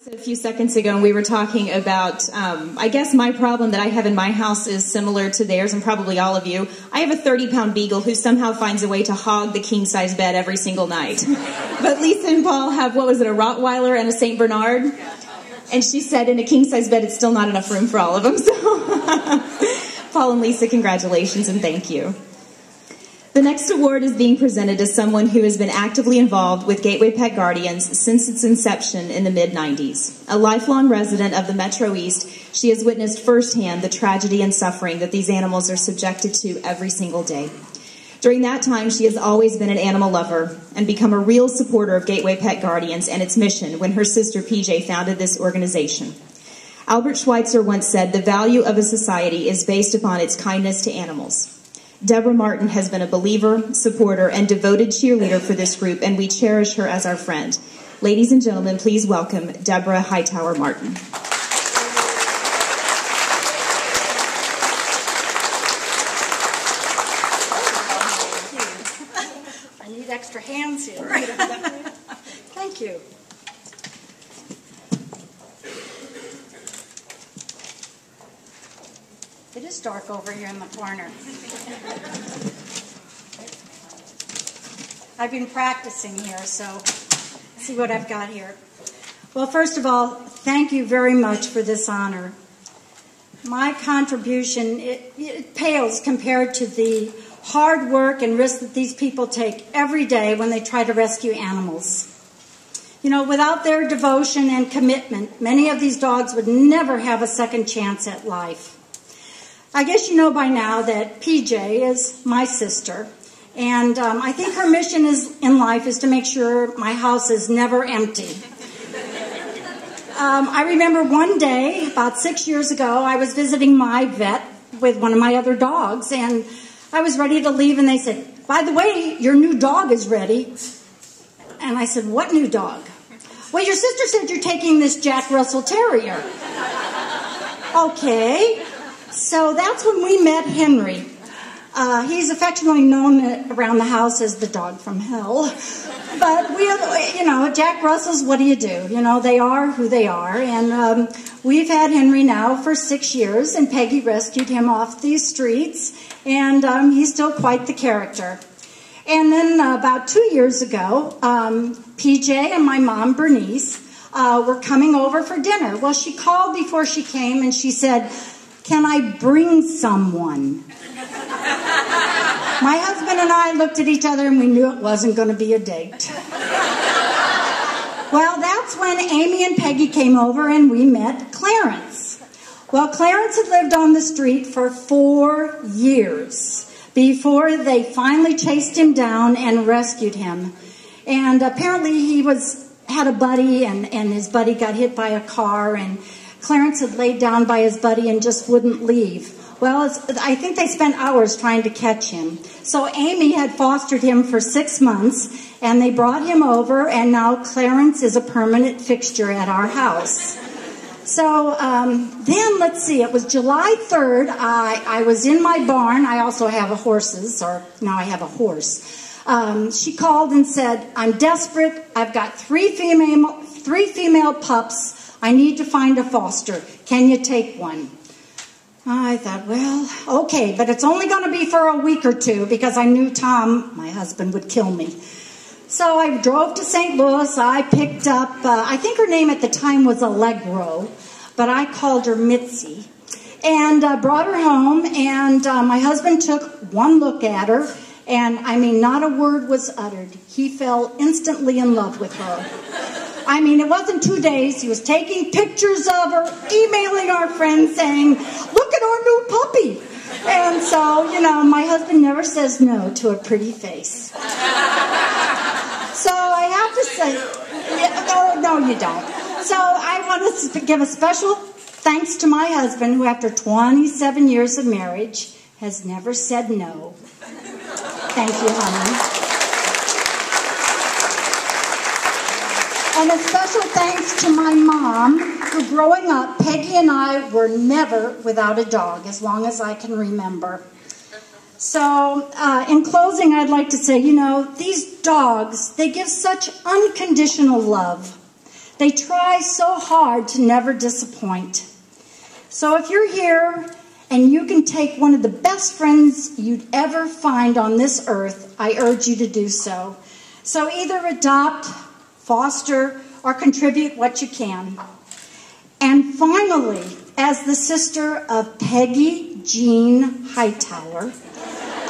A few seconds ago, and we were talking about, I guess my problem that I have in my house is similar to theirs, and probably all of you. I have a 30-pound beagle who somehow finds a way to hog the king-size bed every single night. But Lisa and Paul have, what was it, a Rottweiler and a St. Bernard? And she said in a king-size bed, it's still not enough room for all of them. So, Paul and Lisa, congratulations and thank you. The next award is being presented to someone who has been actively involved with Gateway Pet Guardians since its inception in the mid-90s. A lifelong resident of the Metro East, she has witnessed firsthand the tragedy and suffering that these animals are subjected to every single day. During that time, she has always been an animal lover and become a real supporter of Gateway Pet Guardians and its mission when her sister PJ founded this organization. Albert Schweitzer once said, "The value of a society is based upon its kindness to animals." Deborah Martin has been a believer, supporter, and devoted cheerleader for this group, and we cherish her as our friend. Ladies and gentlemen, please welcome Deborah Hightower Martin. I need extra hands here. Thank you. It is dark over here in the corner. I've been practicing here, so let's see what I've got here. Well, first of all, thank you very much for this honor. My contribution, it pales compared to the hard work and risk that these people take every day when they try to rescue animals. You know, without their devotion and commitment, many of these dogs would never have a second chance at life. I guess you know by now that PJ is my sister, and I think her mission in life is to make sure my house is never empty. I remember one day, about 6 years ago, I was visiting my vet with one of my other dogs, and I was ready to leave, and they said, "By the way, your new dog is ready." And I said, "What new dog?" "Well, your sister said you're taking this Jack Russell Terrier." Okay. So that's when we met Henry. He's affectionately known around the house as the dog from hell. But, Jack Russells, what do? You know, they are who they are. And we've had Henry now for 6 years, and Peggy rescued him off these streets. And he's still quite the character. And then about 2 years ago, PJ and my mom, Bernice, were coming over for dinner. Well, she called before she came, and she said, "Can I bring someone?" My husband and I looked at each other and we knew it wasn't going to be a date. Well, that's when Amy and Peggy came over and we met Clarence. Well, Clarence had lived on the street for 4 years before they finally chased him down and rescued him. And apparently he had a buddy and his buddy got hit by a car, and Clarence had laid down by his buddy and just wouldn't leave. Well, I think they spent hours trying to catch him. So Amy had fostered him for 6 months, and they brought him over, and now Clarence is a permanent fixture at our house. So then, let's see, it was July 3rd. I was in my barn. I also have now I have a horse. She called and said, "I'm desperate. I've got three female pups. I need to find a foster. Can you take one?" I thought, well, okay, but it's only going to be for a week or two because I knew Tom, my husband, would kill me. So I drove to St. Louis. I picked up, I think her name at the time was Allegro, but I called her Mitzi, and brought her home, and my husband took one look at her, and I mean, not a word was uttered. He fell instantly in love with her. I mean, it wasn't 2 days. He was taking pictures of her, emailing our friends saying, "Look at our new puppy." And so, my husband never says no to a pretty face. So I have to say, no, you don't. So I want to give a special thanks to my husband, who after 27 years of marriage has never said no. Thank you, honey. And a special thanks to my mom, who growing up, Peggy and I were never without a dog, as long as I can remember. So, in closing, I'd like to say, these dogs, they give such unconditional love. They try so hard to never disappoint. So if you're here and you can take one of the best friends you'd ever find on this earth, I urge you to do so. So either adopt, foster, or contribute what you can. And finally, as the sister of Peggy Jean Hightower,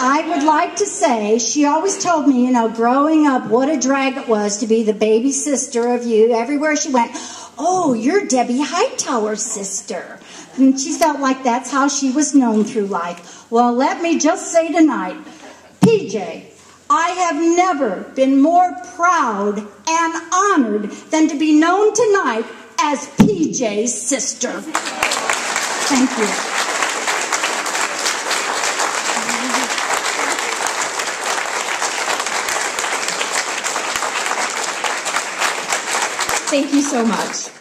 I would like to say, she always told me, growing up, what a drag it was to be the baby sister of you. Everywhere she went, oh, you're Debbie Hightower's sister. And she felt like that's how she was known through life. Well, let me just say tonight, PJ, I have never been more proud and honored than to be known tonight as PJ's sister. Thank you. Thank you so much.